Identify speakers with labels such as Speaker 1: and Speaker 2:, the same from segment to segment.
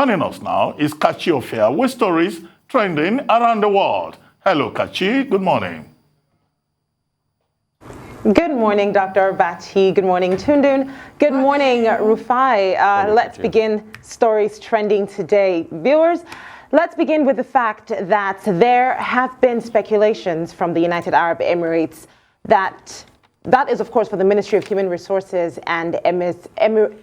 Speaker 1: Joining us now is Kachi Ofia with stories trending around the world. Hello, Kachi. Good morning.
Speaker 2: Good morning, Dr. Bachi. Good morning, Tundun. Good morning, Rufai. Let's begin stories trending today. Viewers, let's begin with the fact that there have been speculations from the United Arab Emirates that is, of course, for the Ministry of Human Resources and Emiratization,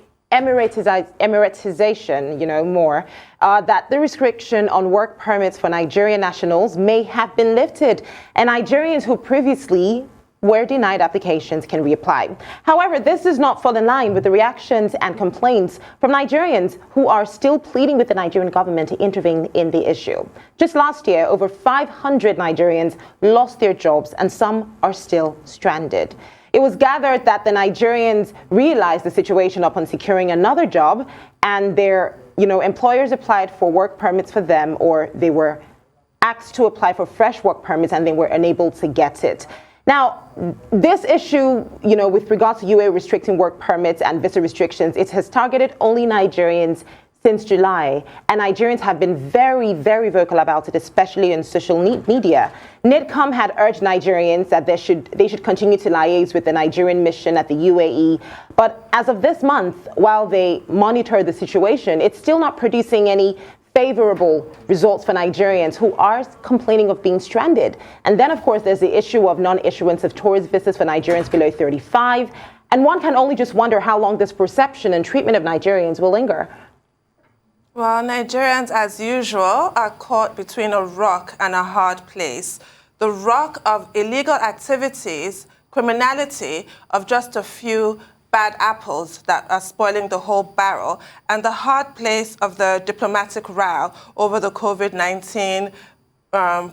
Speaker 2: that the restriction on work permits for Nigerian nationals may have been lifted, and Nigerians who previously were denied applications can reapply. However, this does not fall in line with the reactions and complaints from Nigerians who are still pleading with the Nigerian government to intervene in the issue. Just last year, over 500 Nigerians lost their jobs and some are still stranded. It was gathered that the Nigerians realized the situation upon securing another job, and their employers applied for work permits for them, or they were asked to apply for fresh work permits and they were unable to get it. Now, this issue, with regards to UAE restricting work permits and visa restrictions, it has targeted only Nigerians since July, and Nigerians have been very, very vocal about it, especially in social media. NIDCOM had urged Nigerians that they should continue to liaise with the Nigerian mission at the UAE, but as of this month, while they monitor the situation, it's still not producing any favorable results for Nigerians who are complaining of being stranded. And then, of course, there's the issue of non-issuance of tourist visas for Nigerians below 35. And one can only just wonder how long this perception and treatment of Nigerians will linger.
Speaker 3: Well, Nigerians, as usual, are caught between a rock and a hard place. The rock of illegal activities, criminality of just a few bad apples that are spoiling the whole barrel, and the hard place of the diplomatic row over the COVID-19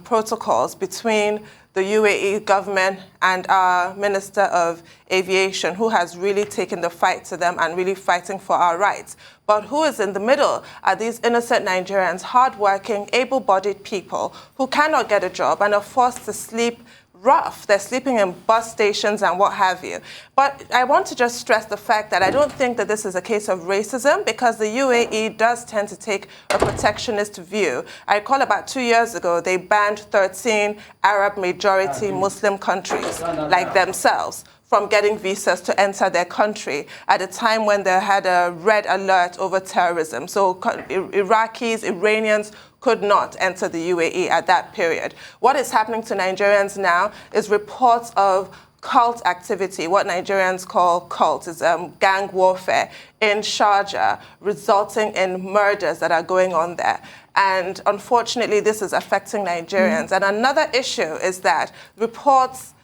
Speaker 3: protocols between the UAE government and our Minister of Aviation, who has really taken the fight to them and really fighting for our rights. But who is in the middle are these innocent Nigerians, hardworking, able-bodied people who cannot get a job and are forced to sleep rough. They're sleeping in bus stations and what have you. But I want to just stress the fact that I don't think that this is a case of racism, because the UAE does tend to take a protectionist view. I recall about 2 years ago, they banned 13 Arab-majority Muslim countries like themselves from getting visas to enter their country at a time when they had a red alert over terrorism. So Iraqis, Iranians could not enter the UAE at that period. What is happening to Nigerians now is reports of cult activity, what Nigerians call cult, is gang warfare in Sharjah, resulting in murders that are going on there. And unfortunately, this is affecting Nigerians. And another issue is that reports,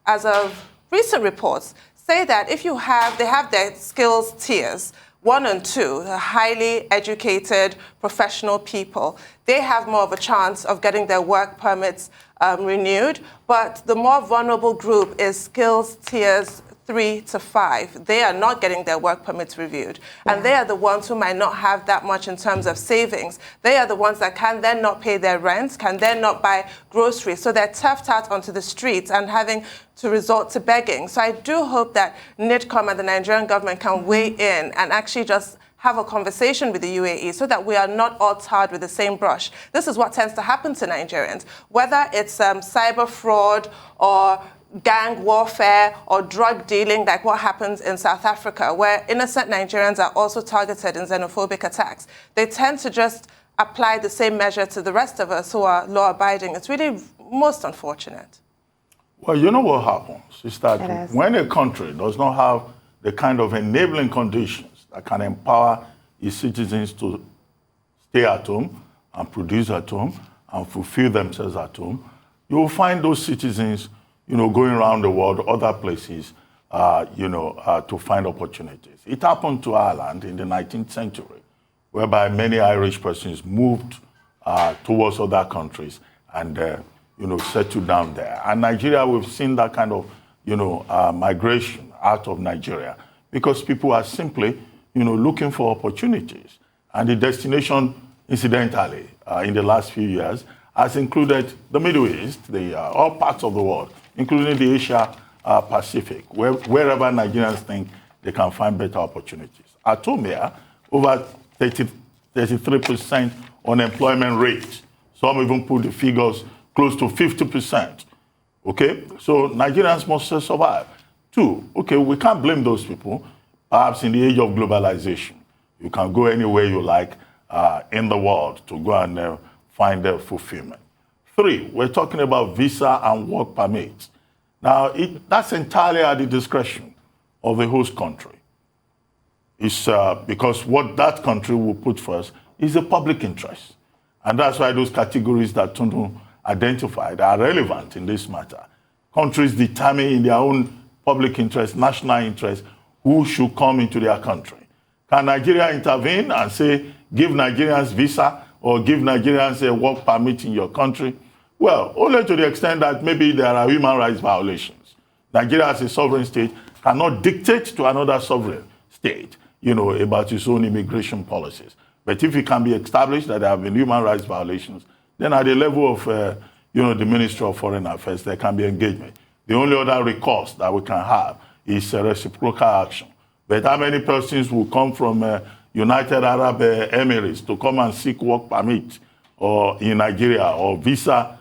Speaker 3: as of recent reports, say that if they have their skills tiers, 1 and 2, the highly educated professional people, they have more of a chance of getting their work permits renewed. But the more vulnerable group is skills tiers 3 to 5. They are not getting their work permits reviewed. And they are the ones who might not have that much in terms of savings. They are the ones that can then not pay their rent, can then not buy groceries. So they're turfed out onto the streets and having to resort to begging. So I do hope that NIDCOM and the Nigerian government can weigh in and actually just have a conversation with the UAE so that we are not all tarred with the same brush. This is what tends to happen to Nigerians, whether it's cyber fraud or gang warfare or drug dealing, like what happens in South Africa, where innocent Nigerians are also targeted in xenophobic attacks. They tend to just apply the same measure to the rest of us who are law-abiding. It's really most unfortunate.
Speaker 1: Well, you know what happens is that when a country does not have the kind of enabling conditions that can empower its citizens to stay at home and produce at home and fulfill themselves at home, you will find those citizens going around the world, other places, to find opportunities. It happened to Ireland in the 19th century, whereby many Irish persons moved towards other countries and, settled down there. And Nigeria, we've seen that kind of, migration out of Nigeria because people are simply, looking for opportunities. And the destination, incidentally, in the last few years, has included the Middle East, all parts of the world, including the Asia Pacific, wherever Nigerians think they can find better opportunities. At home here, over 33% unemployment rate. Some even put the figures close to 50%. Okay, so Nigerians must survive. Two, okay, we can't blame those people. Perhaps in the age of globalization, you can go anywhere you like in the world to go and find their fulfillment. Three, we're talking about visa and work permits. Now, that's entirely at the discretion of the host country. It's because what that country will put first is the public interest. And that's why those categories that Tundu identified are relevant in this matter. Countries determine in their own public interest, national interest, who should come into their country. Can Nigeria intervene and say, give Nigerians visa or give Nigerians a work permit in your country? Well, only to the extent that maybe there are human rights violations. Nigeria as a sovereign state cannot dictate to another sovereign state, about its own immigration policies. But if it can be established that there have been human rights violations, then at the level of, the Ministry of Foreign Affairs, there can be engagement. The only other recourse that we can have is reciprocal action. But how many persons will come from United Arab Emirates to come and seek work permit or in Nigeria or visa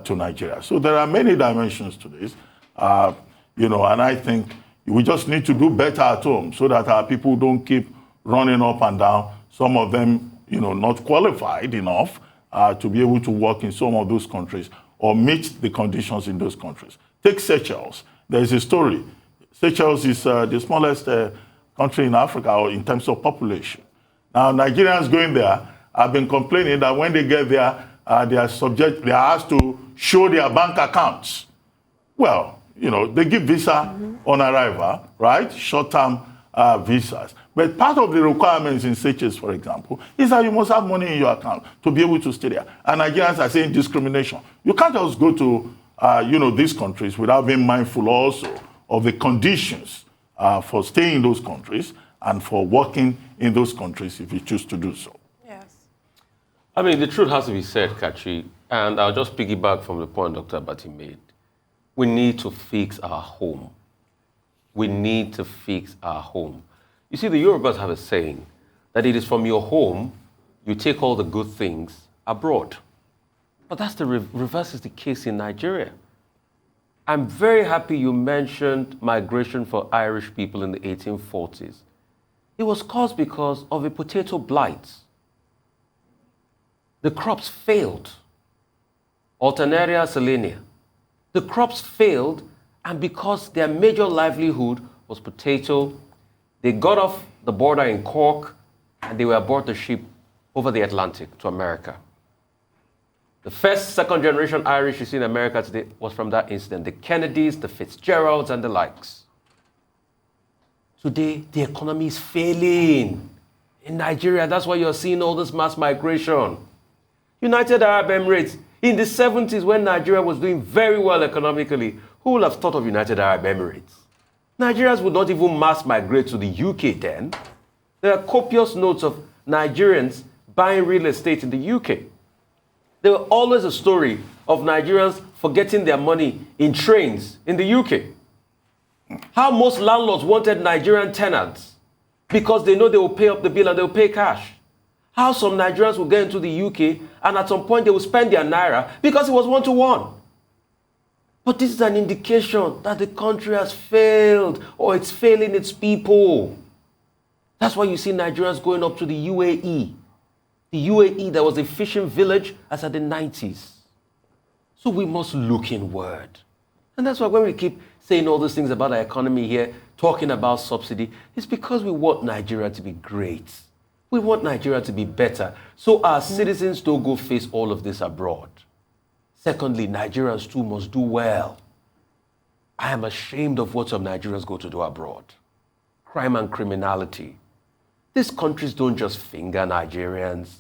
Speaker 1: to Nigeria? So there are many dimensions to this, and I think we just need to do better at home so that our people don't keep running up and down. Some of them, not qualified enough to be able to work in some of those countries or meet the conditions in those countries. Take Seychelles. There's a story. Seychelles is the smallest country in Africa or in terms of population. Now, Nigerians going there have been complaining that when they get there, they are asked to show their bank accounts. Well, they give visa on arrival, right? Short-term visas. But part of the requirements in Seychelles, for example, is that you must have money in your account to be able to stay there. And Nigerians are saying discrimination. You can't just go to, these countries without being mindful also of the conditions for staying in those countries and for working in those countries if you choose to do so.
Speaker 3: Yes.
Speaker 4: I mean, the truth has to be said, Kachi, and I'll just piggyback from the point Dr. Abati made. We need to fix our home. We need to fix our home. You see, the Yorubas have a saying that it is from your home you take all the good things abroad. But that's the reverse is the case in Nigeria. I'm very happy you mentioned migration for Irish people in the 1840s. It was caused because of a potato blight. The crops failed. Alternaria selenia. The crops failed, and because their major livelihood was potato, they got off the border in Cork, and they were aboard the ship over the Atlantic to America. The first, second generation Irish you see in America today was from that incident. The Kennedys, the Fitzgeralds, and the likes. Today, the economy is failing. In Nigeria, that's why you're seeing all this mass migration. United Arab Emirates, in the 70s when Nigeria was doing very well economically, who would have thought of United Arab Emirates? Nigerians would not even mass migrate to the UK then. There are copious notes of Nigerians buying real estate in the UK. There was always a story of Nigerians forgetting their money in trains in the UK. How most landlords wanted Nigerian tenants because they know they will pay up the bill and they will pay cash. How some Nigerians will get into the UK and at some point they will spend their naira because it was 1-to-1. But this is an indication that the country has failed or it's failing its people. That's why you see Nigerians going up to the UAE. The UAE, that was a fishing village as at the 90s. So we must look inward. And that's why when we keep saying all those things about our economy here, talking about subsidy, it's because we want Nigeria to be great. We want Nigeria to be better. So our citizens don't go face all of this abroad. Secondly, Nigerians too must do well. I am ashamed of what some Nigerians go to do abroad. Crime and criminality. These countries don't just finger Nigerians.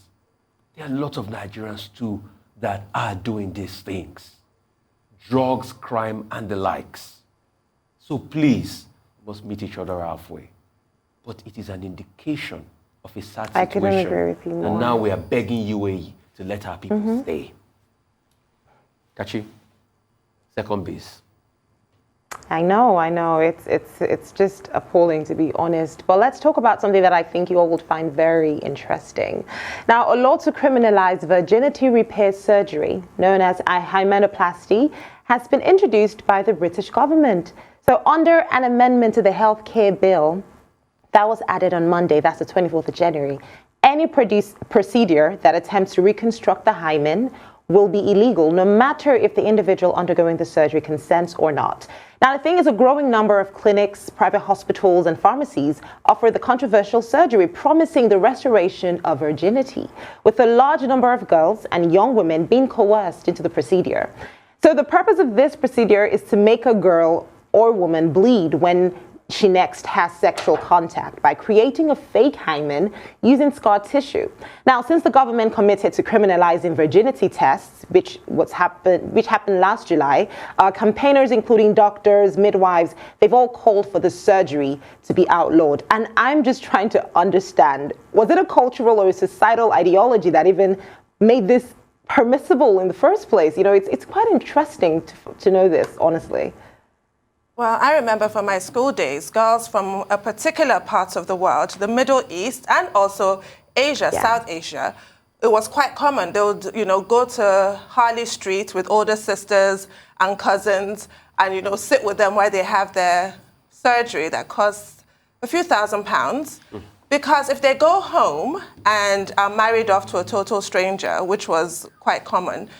Speaker 4: There are a lot of Nigerians too that are doing these things. Drugs, crime, and the likes. So please, we must meet each other halfway. But it is an indication of a sad situation.
Speaker 2: I couldn't agree with you more.
Speaker 4: And now we are begging UAE to let our people stay. Kachi, second base.
Speaker 2: I know. It's just appalling, to be honest. But let's talk about something that I think you all would find very interesting. Now, a law to criminalize virginity repair surgery, known as a hymenoplasty, has been introduced by the British government. So under an amendment to the healthcare bill that was added on Monday, that's the 24th of January, any procedure that attempts to reconstruct the hymen will be illegal, no matter if the individual undergoing the surgery consents or not. Now, the thing is, a growing number of clinics, private hospitals, and pharmacies offer the controversial surgery, promising the restoration of virginity, with a large number of girls and young women being coerced into the procedure. So the purpose of this procedure is to make a girl or woman bleed when she next has sexual contact by creating a fake hymen using scar tissue. Now, since the government committed to criminalizing virginity tests, which happened last July, campaigners, including doctors, midwives, they've all called for the surgery to be outlawed. And I'm just trying to understand, was it a cultural or a societal ideology that even made this permissible in the first place? You know, it's quite interesting to know this, honestly.
Speaker 3: Well, I remember from my school days, girls from a particular part of the world, the Middle East and also Asia, South Asia, it was quite common. They would, go to Harley Street with older sisters and cousins and, sit with them while they have their surgery that costs a few £1,000s. Because if they go home and are married off to a total stranger, which was quite common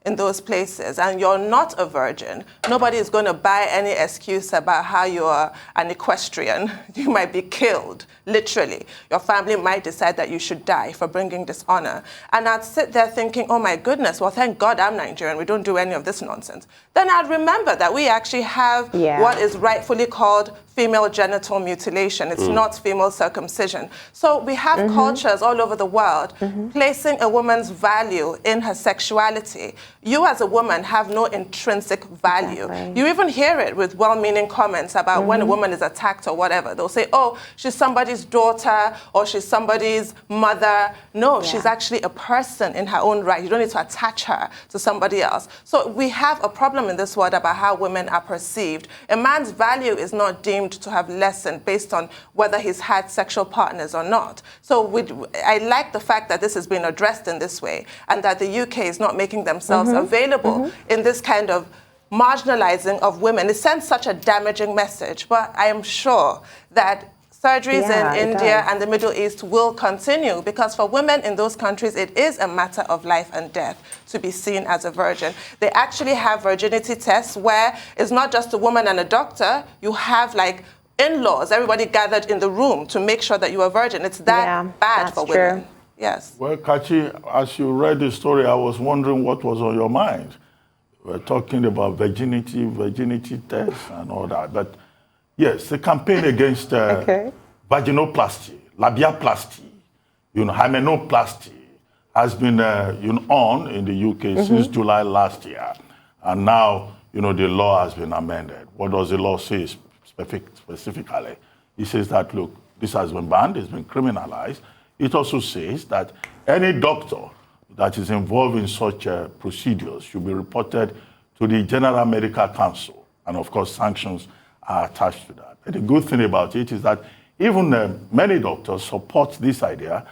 Speaker 3: in those places, and you're not a virgin, nobody is going to buy any excuse about how you're an equestrian. You might be killed, literally. Your family might decide that you should die for bringing dishonor. And I'd sit there thinking, oh my goodness, well, thank God I'm Nigerian. We don't do any of this nonsense. Then I'd remember that we actually have what is rightfully called female genital mutilation. It's not female circumcision. So we have cultures all over the world placing a woman's value in her sexuality. You as a woman have no intrinsic value. You even hear it with well-meaning comments about when a woman is attacked or whatever. They'll say, oh, she's somebody's daughter or she's somebody's mother. No, she's actually a person in her own right. You don't need to attach her to somebody else. So we have a problem in this world about how women are perceived. A man's value is not deemed to have lessened based on whether he's had sexual partners or not. So I like the fact that this has been addressed in this way and that the UK is not making themselves available in this kind of marginalizing of women. It sends such a damaging message, but I am sure that surgeries in India and the Middle East will continue because for women in those countries, it is a matter of life and death to be seen as a virgin. They actually have virginity tests where it's not just a woman and a doctor. You have like in-laws, everybody gathered in the room to make sure that you are a virgin. It's that bad for women. Yes.
Speaker 1: Well, Kachi, as you read the story, I was wondering what was on your mind. We're talking about virginity tests and all that. But yes, the campaign against vaginoplasty, labiaplasty, hymenoplasty has been on in the UK since July last year. And now, the law has been amended. What does the law say specifically? It says that, look, this has been banned, it's been criminalized. It also says that any doctor that is involved in such procedures should be reported to the General Medical Council. And of course, sanctions are attached to that. But the good thing about it is that even many doctors support this idea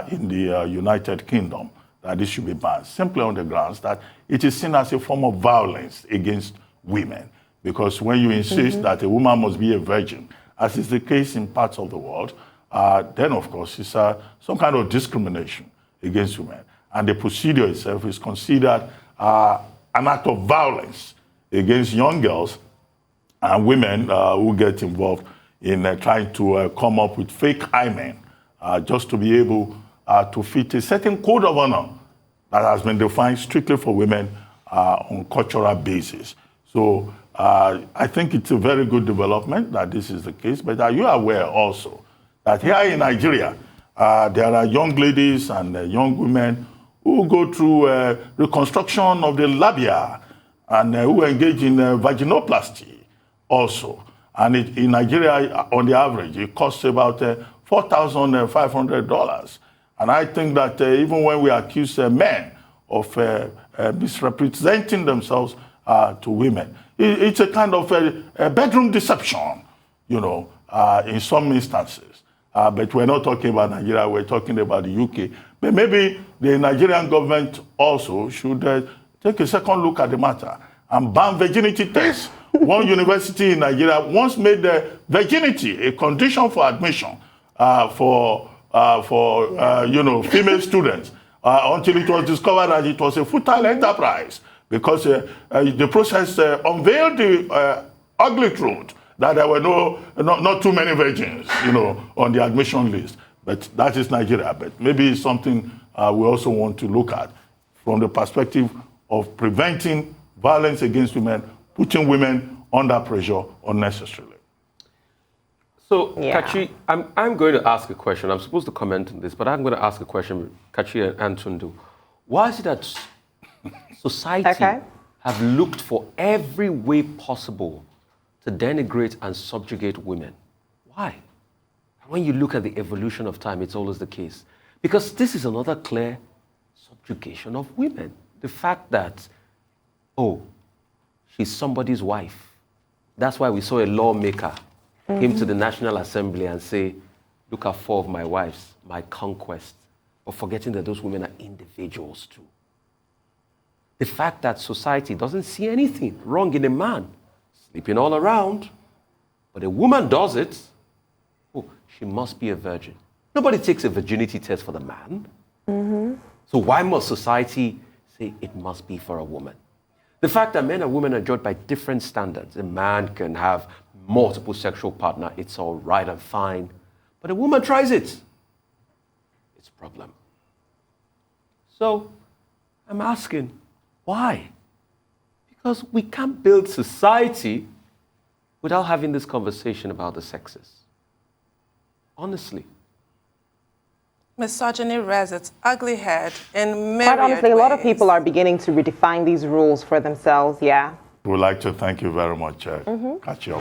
Speaker 1: in the United Kingdom, that this should be banned, simply on the grounds that it is seen as a form of violence against women. Because when you insist that a woman must be a virgin, as is the case in parts of the world, then of course it's some kind of discrimination against women. And the procedure itself is considered an act of violence against young girls and women who get involved in trying to come up with fake hymen just to be able to fit a certain code of honor that has been defined strictly for women on cultural basis. So I think it's a very good development that this is the case, but are you aware also that here in Nigeria, there are young ladies and young women who go through reconstruction of the labia and who engage in vaginoplasty also. And in Nigeria, on the average, it costs about $4,500. And I think that even when we accuse men of misrepresenting themselves to women. It's a kind of a bedroom deception, you know, in some instances. But we're not talking about Nigeria, we're talking about the UK. But maybe the Nigerian government also should take a second look at the matter and ban virginity tests. One university in Nigeria once made virginity a condition for admission for female students until it was discovered that it was a futile enterprise because the process unveiled the ugly truth that there were not too many virgins, you know, on the admission list. But that is Nigeria. But maybe it's something we also want to look at from the perspective of preventing violence against women, putting women under pressure unnecessarily.
Speaker 4: So, yeah. Kachi, I'm going to ask a question. I'm supposed to comment on this, but I'm going to ask a question, Kachi and Tundu. Why is it that society have looked for every way possible to denigrate and subjugate women? Why? When you look at the evolution of time, it's always the case. Because this is another clear subjugation of women. The fact that, oh, she's somebody's wife. That's why we saw a lawmaker came to the National Assembly and say, look at 4 of my wives, my conquest, but forgetting that those women are individuals too. The fact that society doesn't see anything wrong in a man sleeping all around, but a woman does it, oh, she must be a virgin. Nobody takes a virginity test for the man. So why must society say it must be for a woman? The fact that men and women are judged by different standards. A man can have multiple sexual partners, it's all right and fine. But a woman tries it, it's a problem. So I'm asking, why? Because we can't build society without having this conversation about the sexes. Honestly.
Speaker 3: Misogyny rears its ugly head in myriad
Speaker 2: Quite honestly,
Speaker 3: ways.
Speaker 2: a lot of people are beginning to redefine these rules for themselves, yeah.
Speaker 1: We'd like to thank you very much, Kachi.